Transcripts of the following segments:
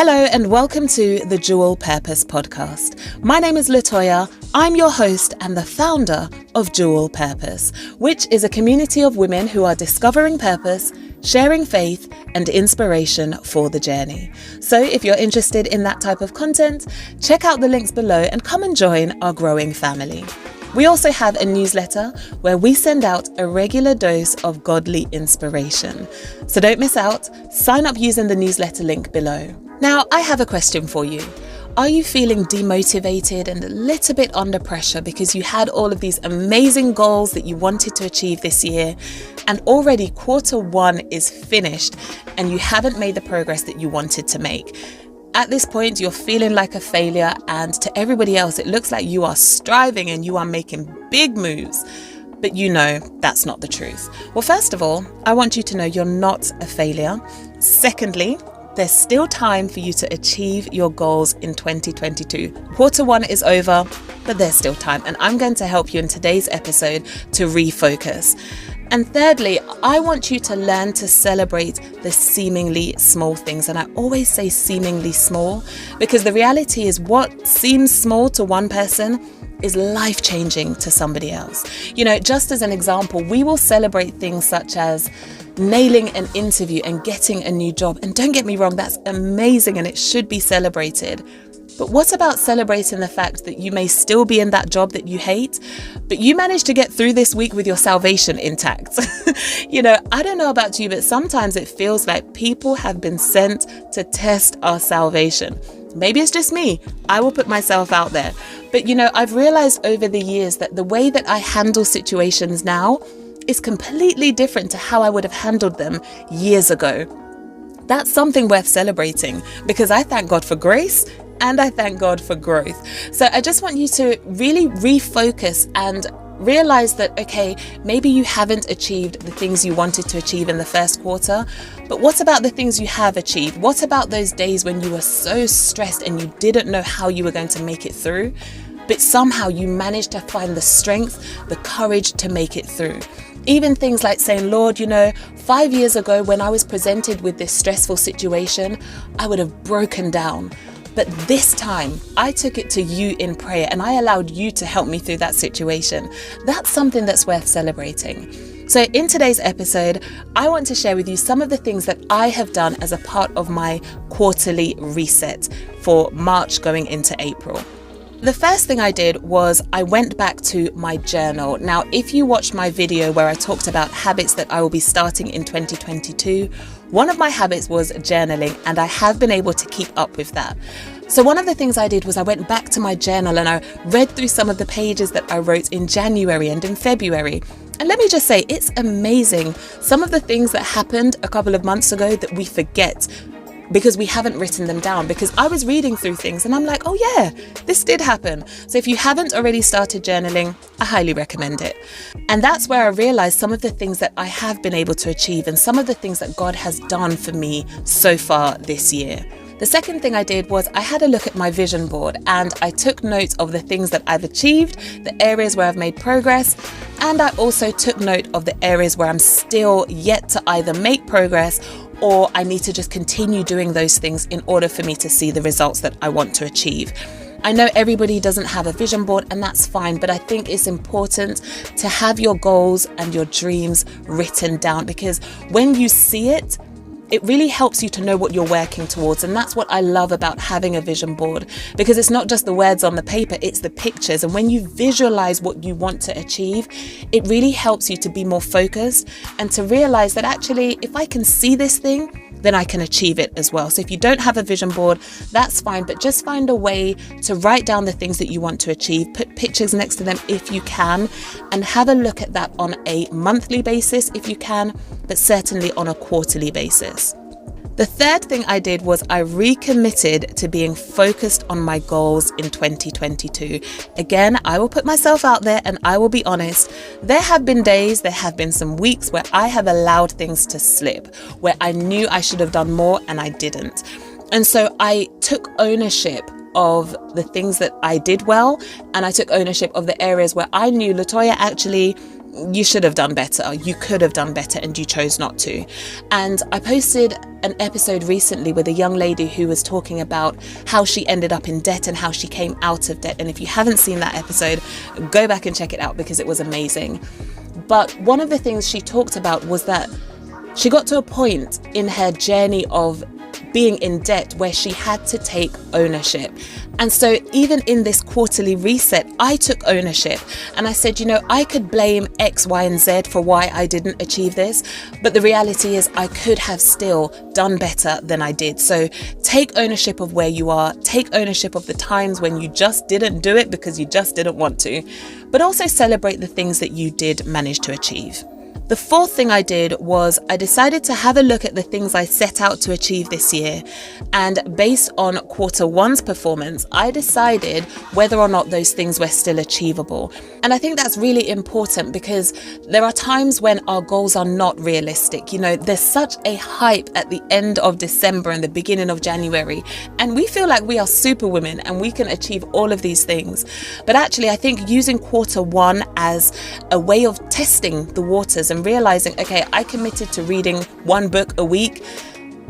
Hello and welcome to the J.E.W.E.L Purpose podcast. My name is Latoya. I'm your host and the founder of J.E.W.E.L Purpose, which is a community of women who are discovering purpose, sharing faith and inspiration for the journey. So if you're interested in that type of content, check out the links below and come and join our growing family. We also have a newsletter where we send out a regular dose of godly inspiration. So don't miss out. Sign up using the newsletter link below. Now, I have a question for you. Are you feeling demotivated and a little bit under pressure because you had all of these amazing goals that you wanted to achieve this year, and already Q1 is finished and you haven't made the progress that you wanted to make? At this point, you're feeling like a failure, and to everybody else, it looks like you are striving and you are making big moves. But you know that's not the truth. Well, first of all, I want you to know you're not a failure. Secondly, there's still time for you to achieve your goals in 2022. Q1 is over, but there's still time. And I'm going to help you in today's episode to refocus. And thirdly, I want you to learn to celebrate the seemingly small things. And I always say seemingly small because the reality is what seems small to one person is life-changing to somebody else. You know, just as an example, we will celebrate things such as nailing an interview and getting a new job. And don't get me wrong, that's amazing and it should be celebrated. But what about celebrating the fact that you may still be in that job that you hate, but you managed to get through this week with your salvation intact? You know, I don't know about you, but sometimes it feels like people have been sent to test our salvation. Maybe it's just me. I will put myself out there. But you know, I've realized over the years that the way that I handle situations now is completely different to how I would have handled them years ago. That's something worth celebrating because I thank God for grace and I thank God for growth. So I just want you to really refocus and realize that, okay, maybe you haven't achieved the things you wanted to achieve in the first quarter, but what about the things you have achieved? What about those days when you were so stressed and you didn't know how you were going to make it through, but somehow you managed to find the strength, the courage to make it through? Even things like saying, Lord, you know, 5 years ago when I was presented with this stressful situation, I would have broken down. But this time I took it to you in prayer and I allowed you to help me through that situation. That's something that's worth celebrating. So in today's episode, I want to share with you some of the things that I have done as a part of my quarterly reset for March going into April. The first thing I did was I went back to my journal. Now, if you watched my video where I talked about habits that I will be starting in 2022, one of my habits was journaling, and I have been able to keep up with that. So one of the things I did was I went back to my journal and I read through some of the pages that I wrote in January and in February. And let me just say, it's amazing. Some of the things that happened a couple of months ago that we forget because we haven't written them down, because I was reading through things and I'm like, oh yeah, this did happen. So if you haven't already started journaling, I highly recommend it. And that's where I realized some of the things that I have been able to achieve and some of the things that God has done for me so far this year. The second thing I did was I had a look at my vision board and I took note of the things that I've achieved, the areas where I've made progress, and I also took note of the areas where I'm still yet to either make progress or I need to just continue doing those things in order for me to see the results that I want to achieve. I know everybody doesn't have a vision board and that's fine, but I think it's important to have your goals and your dreams written down, because when you see it, it really helps you to know what you're working towards. And that's what I love about having a vision board, because it's not just the words on the paper, it's the pictures. And when you visualize what you want to achieve, it really helps you to be more focused and to realize that actually, if I can see this thing, then I can achieve it as well. So if you don't have a vision board, that's fine, but just find a way to write down the things that you want to achieve, put pictures next to them if you can, and have a look at that on a monthly basis if you can, but certainly on a quarterly basis. The third thing I did was I recommitted to being focused on my goals in 2022. Again, I will put myself out there and I will be honest. There have been days, there have been some weeks where I have allowed things to slip, where I knew I should have done more and I didn't. And so I took ownership of the things that I did well, and I took ownership of the areas where I knew, Latoya, actually, you should have done better. You could have done better and you chose not to. And I posted an episode recently with a young lady who was talking about how she ended up in debt and how she came out of debt. And if you haven't seen that episode, go back and check it out because it was amazing. But one of the things she talked about was that she got to a point in her journey of being in debt where she had to take ownership. And so even in this quarterly reset, I took ownership and I said, I could blame X, Y, and Z for why I didn't achieve this. But the reality is I could have still done better than I did. So take ownership of where you are, take ownership of the times when you just didn't do it because you just didn't want to, but also celebrate the things that you did manage to achieve. The fourth thing I did was I decided to have a look at the things I set out to achieve this year. And based on quarter one's performance, I decided whether or not those things were still achievable. And I think that's really important because there are times when our goals are not realistic. There's such a hype at the end of December and the beginning of January. And we feel like we are superwomen and we can achieve all of these things. But actually, I think using quarter one as a way of testing the waters and realizing, okay, I committed to reading one book a week,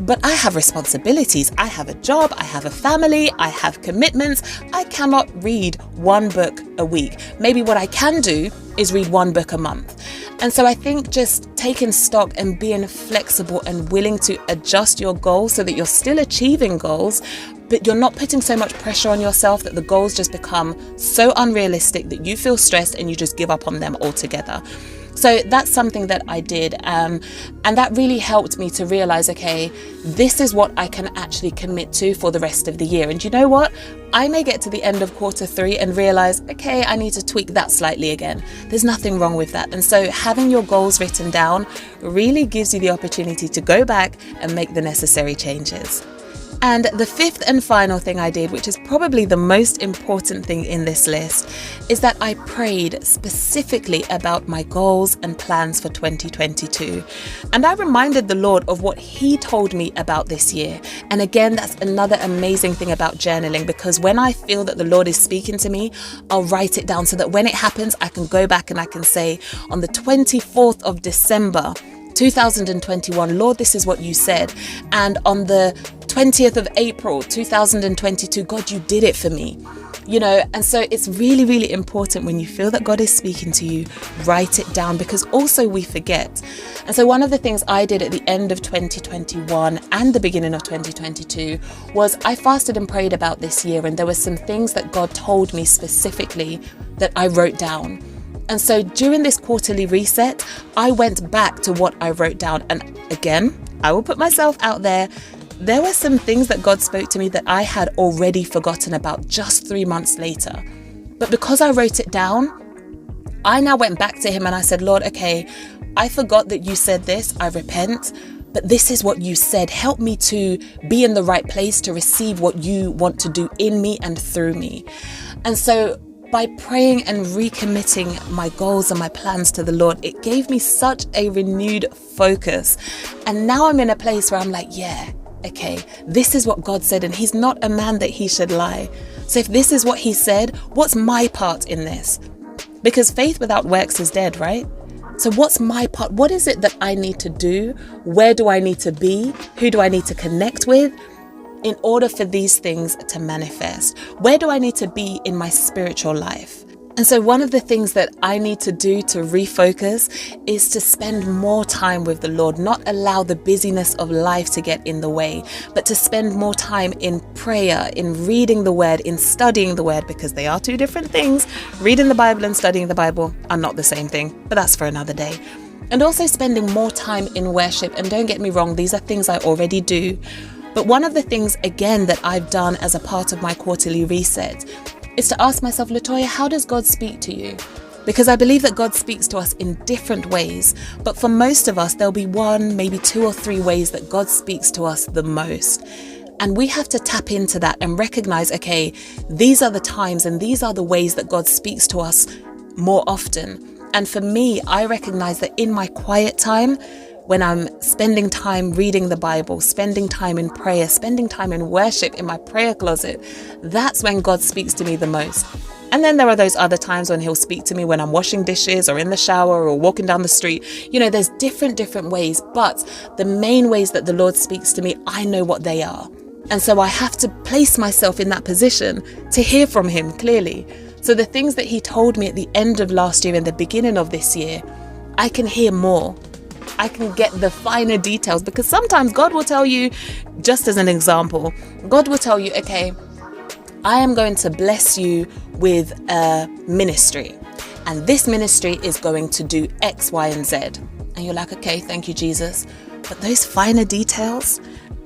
but I have responsibilities. I have a job, I have a family, I have commitments. I cannot read one book a week. Maybe what I can do is read one book a month. And so I think just taking stock and being flexible and willing to adjust your goals so that you're still achieving goals, but you're not putting so much pressure on yourself that the goals just become so unrealistic that you feel stressed and you just give up on them altogether. So that's something that I did. And that really helped me to realize, okay, this is what I can actually commit to for the rest of the year. And you know what? I may get to the end of quarter three and realize, okay, I need to tweak that slightly again. There's nothing wrong with that. And so having your goals written down really gives you the opportunity to go back and make the necessary changes. And the fifth and final thing I did, which is probably the most important thing in this list, is that I prayed specifically about my goals and plans for 2022. And I reminded the Lord of what He told me about this year. And again, that's another amazing thing about journaling, because when I feel that the Lord is speaking to me, I'll write it down so that when it happens, I can go back and I can say, on the 24th of December, 2021, Lord, this is what you said. And on the 20th of April, 2022, God, you did it for me. And so it's really, really important when you feel that God is speaking to you, write it down, because also we forget. And so one of the things I did at the end of 2021 and the beginning of 2022 was I fasted and prayed about this year. And there were some things that God told me specifically that I wrote down. And so during this quarterly reset, I went back to what I wrote down. And again, I will put myself out there. There were some things that God spoke to me that I had already forgotten about just 3 months later. But because I wrote it down, I now went back to Him and I said, Lord, okay, I forgot that you said this. I repent. But this is what you said. Help me to be in the right place to receive what you want to do in me and through me. And so by praying and recommitting my goals and my plans to the Lord, it gave me such a renewed focus. And now I'm in a place where I'm like, yeah, okay, this is what God said, and He's not a man that He should lie. So if this is what He said, what's my part in this? Because faith without works is dead, right? So what's my part? What is it that I need to do? Where do I need to be? Who do I need to connect with in order for these things to manifest? Where do I need to be in my spiritual life? And so one of the things that I need to do to refocus is to spend more time with the Lord, not allow the busyness of life to get in the way, but to spend more time in prayer, in reading the Word, in studying the Word, because they are two different things. Reading the Bible and studying the Bible are not the same thing, but that's for another day. And also spending more time in worship. And don't get me wrong, these are things I already do. But one of the things, again, that I've done as a part of my quarterly reset is to ask myself, Latoya, how does God speak to you? Because I believe that God speaks to us in different ways. But for most of us, there'll be one, maybe 2 or 3 ways that God speaks to us the most. And we have to tap into that and recognize, okay, these are the times and these are the ways that God speaks to us more often. And for me, I recognize that in my quiet time, when I'm spending time reading the Bible, spending time in prayer, spending time in worship in my prayer closet, that's when God speaks to me the most. And then there are those other times when he'll speak to me when I'm washing dishes or in the shower or walking down the street. There's different ways, but the main ways that the Lord speaks to me, I know what they are. And so I have to place myself in that position to hear from him clearly. So the things that he told me at the end of last year and the beginning of this year, I can hear more. I can get the finer details, because sometimes God will tell you, just as an example, God will tell you, okay, I am going to bless you with a ministry, and this ministry is going to do X, Y, and Z. And you're like, okay, thank you, Jesus. But those finer details,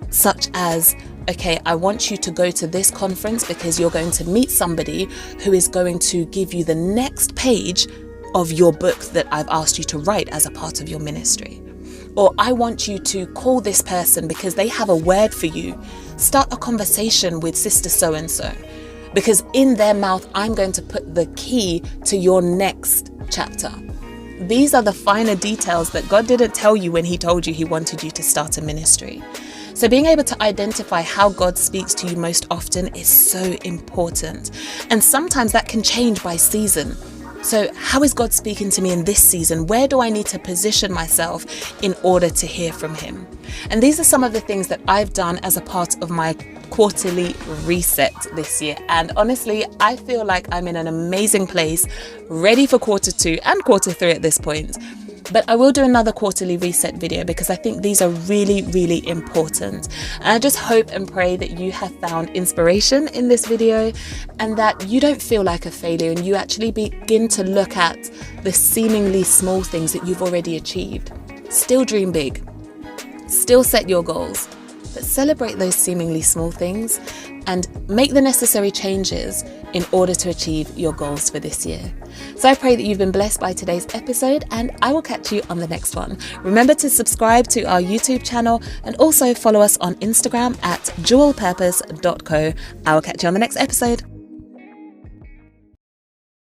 such as, okay, I want you to go to this conference because you're going to meet somebody who is going to give you the next page of your book that I've asked you to write as a part of your ministry. Or I want you to call this person because they have a word for you. Start a conversation with Sister so-and-so, because in their mouth, I'm going to put the key to your next chapter. These are the finer details that God didn't tell you when he told you he wanted you to start a ministry. So being able to identify how God speaks to you most often is so important. And sometimes that can change by season. So how is God speaking to me in this season? Where do I need to position myself in order to hear from him? And these are some of the things that I've done as a part of my quarterly reset this year. And honestly, I feel like I'm in an amazing place, ready for quarter 2 and quarter 3 at this point. But I will do another quarterly reset video because I think these are really important. And I just hope and pray that you have found inspiration in this video and that you don't feel like a failure, and you actually begin to look at the seemingly small things that you've already achieved. Still dream big, still set your goals, but celebrate those seemingly small things and make the necessary changes in order to achieve your goals for this year. So I pray that you've been blessed by today's episode, and I will catch you on the next one. Remember to subscribe to our YouTube channel and also follow us on Instagram at jewelpurpose.co. I will catch you on the next episode.